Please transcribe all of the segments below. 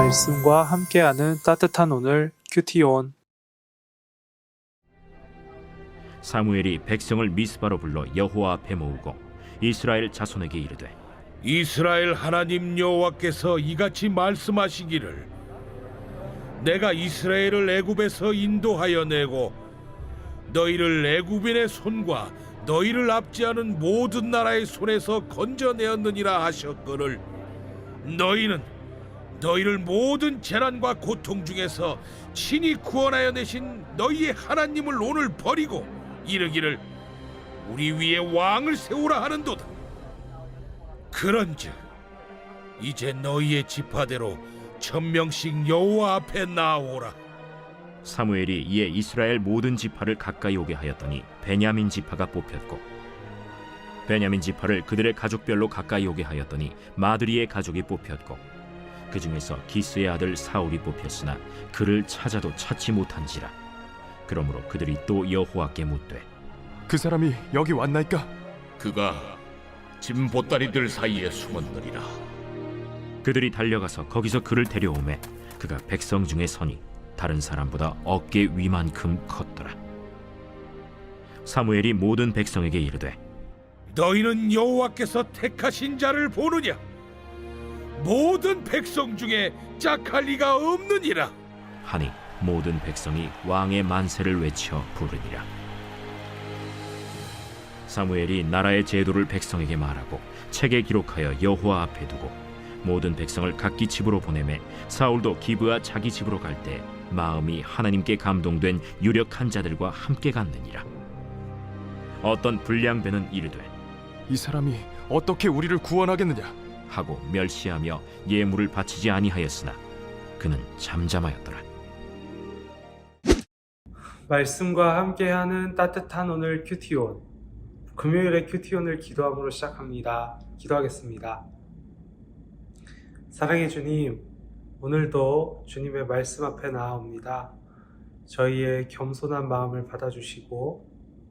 말씀과 함께하는 따뜻한 오늘 큐티온. 사무엘이 백성을 미스바로 불러 여호와 앞에 모으고 이스라엘 자손에게 이르되 이스라엘 하나님 여호와께서 이같이 말씀하시기를 내가 이스라엘을 애굽에서 인도하여 내고 너희를 애굽인의 손과 너희를 압제하는 모든 나라의 손에서 건져내었느니라 하셨거늘 너희는 너희를 모든 재난과 고통 중에서 친히 구원하여 내신 너희의 하나님을 오늘 버리고 이르기를 우리 위에 왕을 세우라 하는도다. 그런즉 이제 너희의 지파대로 1000명씩 여호와 앞에 나오라. 사무엘이 이에 이스라엘 모든 지파를 가까이 오게 하였더니 베냐민 지파가 뽑혔고 베냐민 지파를 그들의 가족별로 가까이 오게 하였더니 마드리의 가족이 뽑혔고 그 중에서 기스의 아들 사울이 뽑혔으나 그를 찾아도 찾지 못한지라. 그러므로 그들이 또 여호와께 묻되 그 사람이 여기 왔나이까? 그가 짐 보따리들 사이에 숨었느니라. 그들이 달려가서 거기서 그를 데려오매 그가 백성 중에 서니 다른 사람보다 어깨 위만큼 컸더라. 사무엘이 모든 백성에게 이르되 너희는 여호와께서 택하신 자를 보느냐? 모든 백성 중에 짝할 리가 없느니라. 하니 모든 백성이 왕의 만세를 외쳐 부르니라. 사무엘이 나라의 제도를 백성에게 말하고 책에 기록하여 여호와 앞에 두고 모든 백성을 각기 집으로 보내매 사울도 기브아 자기 집으로 갈 때 마음이 하나님께 감동된 유력한 자들과 함께 갔느니라. 어떤 불량배는 이르되 이 사람이 어떻게 우리를 구원하겠느냐? 하고 멸시하며 예물을 바치지 아니하였으나 그는 잠잠하였더라. 말씀과 함께하는 따뜻한 오늘 큐티온. 금요일에 큐티온을 기도함으로 시작합니다. 기도하겠습니다. 사랑의 주님, 오늘도 주님의 말씀 앞에 나아옵니다. 저희의 겸손한 마음을 받아주시고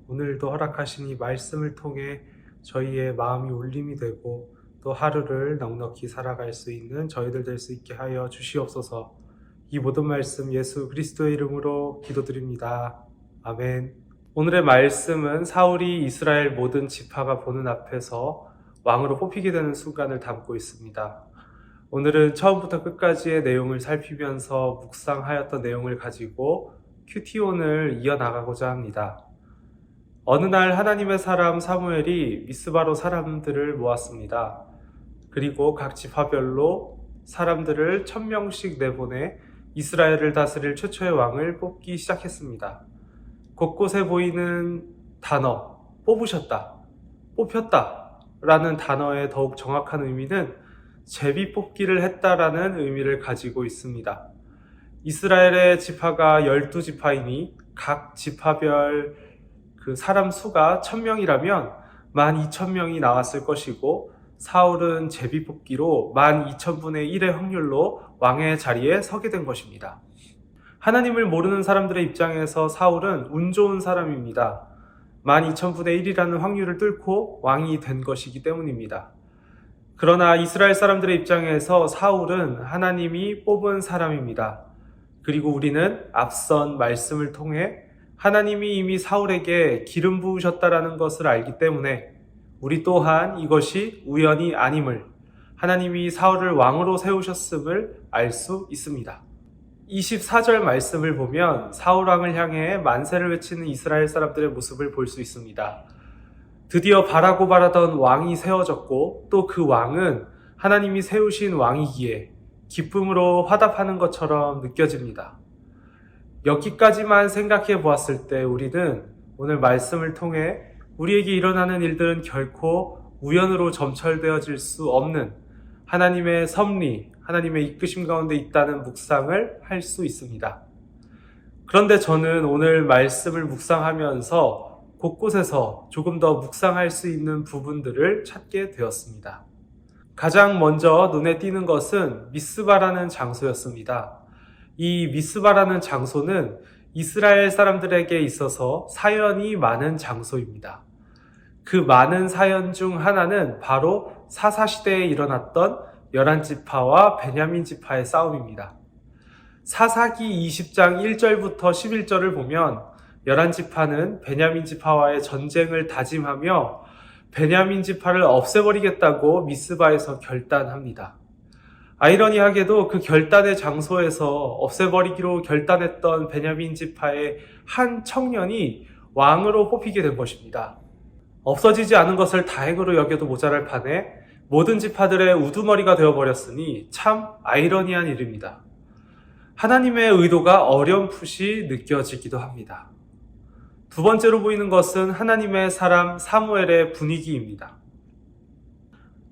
오늘도 허락하신 이 말씀을 통해 저희의 마음이 울림이 되고 또 하루를 넉넉히 살아갈 수 있는 저희들 될 수 있게 하여 주시옵소서. 이 모든 말씀 예수 그리스도의 이름으로 기도드립니다. 아멘. 오늘의 말씀은 사울이 이스라엘 모든 지파가 보는 앞에서 왕으로 뽑히게 되는 순간을 담고 있습니다. 오늘은 처음부터 끝까지의 내용을 살피면서 묵상하였던 내용을 가지고 큐티온을 이어나가고자 합니다. 어느 날 하나님의 사람 사무엘이 미스바로 사람들을 모았습니다. 그리고 각 지파별로 사람들을 1000명씩 내보내 이스라엘을 다스릴 최초의 왕을 뽑기 시작했습니다. 곳곳에 보이는 단어, 뽑으셨다, 뽑혔다 라는 단어의 더욱 정확한 의미는 제비 뽑기를 했다라는 의미를 가지고 있습니다. 이스라엘의 지파가 12지파이니 각 지파별 그 사람 수가 1000명이라면 12,000명이 나왔을 것이고 사울은 제비 뽑기로 12,000분의 1의 확률로 왕의 자리에 서게 된 것입니다. 하나님을 모르는 사람들의 입장에서 사울은 운 좋은 사람입니다. 12,000분의 1이라는 확률을 뚫고 왕이 된 것이기 때문입니다. 그러나 이스라엘 사람들의 입장에서 사울은 하나님이 뽑은 사람입니다. 그리고 우리는 앞선 말씀을 통해 하나님이 이미 사울에게 기름 부으셨다라는 것을 알기 때문에 우리 또한 이것이 우연이 아님을, 하나님이 사울을 왕으로 세우셨음을 알 수 있습니다. 24절 말씀을 보면 사울 왕을 향해 만세를 외치는 이스라엘 사람들의 모습을 볼 수 있습니다. 드디어 바라고 바라던 왕이 세워졌고 또 그 왕은 하나님이 세우신 왕이기에 기쁨으로 화답하는 것처럼 느껴집니다. 여기까지만 생각해 보았을 때 우리는 오늘 말씀을 통해 우리에게 일어나는 일들은 결코 우연으로 점철되어질 수 없는 하나님의 섭리, 하나님의 이끄심 가운데 있다는 묵상을 할 수 있습니다. 그런데 저는 오늘 말씀을 묵상하면서 곳곳에서 조금 더 묵상할 수 있는 부분들을 찾게 되었습니다. 가장 먼저 눈에 띄는 것은 미스바라는 장소였습니다. 이 미스바라는 장소는 이스라엘 사람들에게 있어서 사연이 많은 장소입니다. 그 많은 사연 중 하나는 바로 사사시대에 일어났던 11지파와 베냐민 지파의 싸움입니다. 사사기 20장 1절부터 11절을 보면 11지파는 베냐민 지파와의 전쟁을 다짐하며 베냐민 지파를 없애버리겠다고 미스바에서 결단합니다. 아이러니하게도 그 결단의 장소에서 없애버리기로 결단했던 베냐민 지파의 한 청년이 왕으로 뽑히게 된 것입니다. 없어지지 않은 것을 다행으로 여겨도 모자랄 판에 모든 지파들의 우두머리가 되어버렸으니 참 아이러니한 일입니다. 하나님의 의도가 어렴풋이 느껴지기도 합니다. 두 번째로 보이는 것은 하나님의 사람 사무엘의 분위기입니다.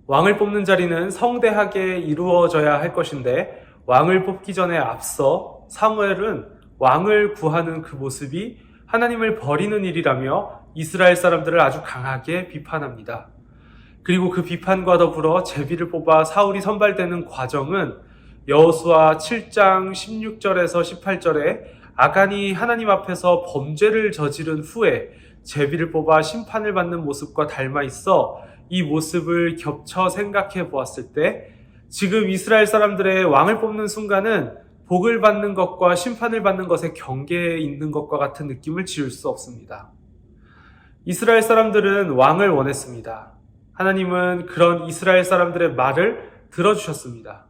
왕을 뽑는 자리는 성대하게 이루어져야 할 것인데 왕을 뽑기 전에 앞서 사무엘은 왕을 구하는 그 모습이 하나님을 버리는 일이라며 이스라엘 사람들을 아주 강하게 비판합니다. 그리고 그 비판과 더불어 제비를 뽑아 사울이 선발되는 과정은 여호수아 7장 16절에서 18절에 아간이 하나님 앞에서 범죄를 저지른 후에 제비를 뽑아 심판을 받는 모습과 닮아 있어 이 모습을 겹쳐 생각해 보았을 때 지금 이스라엘 사람들의 왕을 뽑는 순간은 복을 받는 것과 심판을 받는 것의 경계에 있는 것과 같은 느낌을 지울 수 없습니다. 이스라엘 사람들은 왕을 원했습니다. 하나님은 그런 이스라엘 사람들의 말을 들어주셨습니다.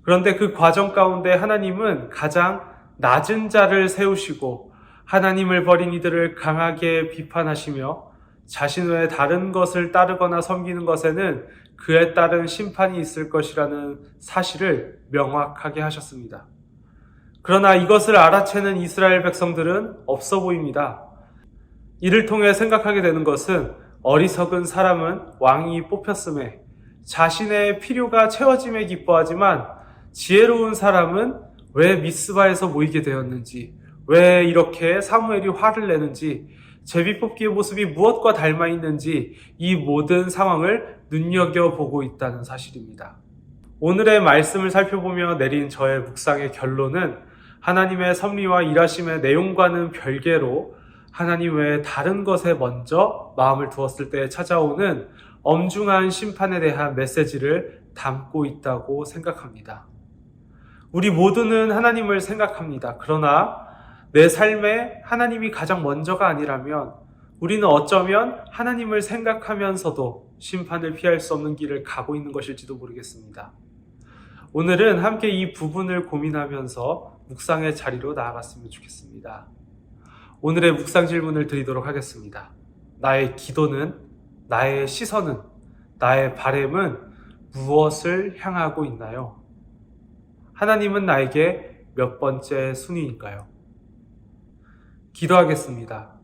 그런데 그 과정 가운데 하나님은 가장 낮은 자를 세우시고 하나님을 버린 이들을 강하게 비판하시며 자신 외에 다른 것을 따르거나 섬기는 것에는 그에 따른 심판이 있을 것이라는 사실을 명확하게 하셨습니다. 그러나 이것을 알아채는 이스라엘 백성들은 없어 보입니다. 이를 통해 생각하게 되는 것은 어리석은 사람은 왕이 뽑혔음에 자신의 필요가 채워짐에 기뻐하지만 지혜로운 사람은 왜 미스바에서 모이게 되었는지, 왜 이렇게 사무엘이 화를 내는지, 제비뽑기의 모습이 무엇과 닮아 있는지 이 모든 상황을 눈여겨보고 있다는 사실입니다. 오늘의 말씀을 살펴보며 내린 저의 묵상의 결론은 하나님의 섭리와 일하심의 내용과는 별개로 하나님 외에 다른 것에 먼저 마음을 두었을 때 찾아오는 엄중한 심판에 대한 메시지를 담고 있다고 생각합니다. 우리 모두는 하나님을 생각합니다. 그러나 내 삶에 하나님이 가장 먼저가 아니라면 우리는 어쩌면 하나님을 생각하면서도 심판을 피할 수 없는 길을 가고 있는 것일지도 모르겠습니다. 오늘은 함께 이 부분을 고민하면서 묵상의 자리로 나아갔으면 좋겠습니다. 오늘의 묵상 질문을 드리도록 하겠습니다. 나의 기도는, 나의 시선은, 나의 바램은 무엇을 향하고 있나요? 하나님은 나에게 몇 번째 순위인가요? 기도하겠습니다.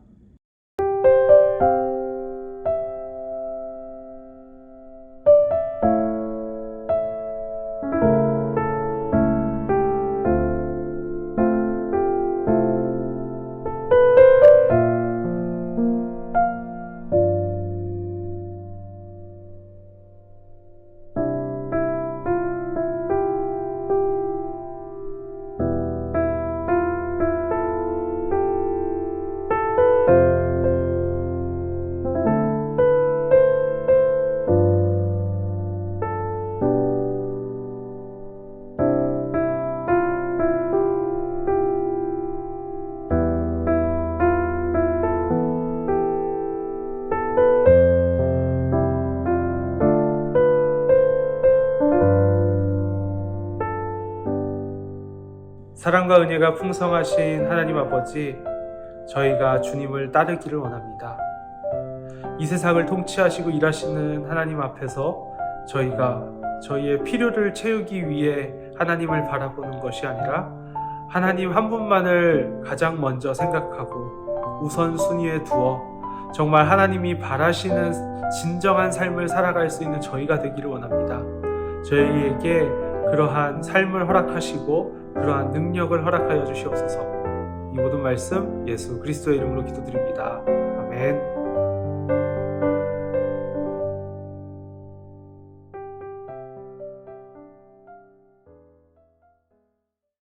사랑과 은혜가 풍성하신 하나님 아버지, 저희가 주님을 따르기를 원합니다. 이 세상을 통치하시고 일하시는 하나님 앞에서 저희가 저희의 필요를 채우기 위해 하나님을 바라보는 것이 아니라 하나님 한 분만을 가장 먼저 생각하고 우선순위에 두어 정말 하나님이 바라시는 진정한 삶을 살아갈 수 있는 저희가 되기를 원합니다. 저희에게 그러한 삶을 허락하시고 그러한 능력을 허락하여 주시옵소서. 이 모든 말씀 예수 그리스도의 이름으로 기도드립니다. 아멘.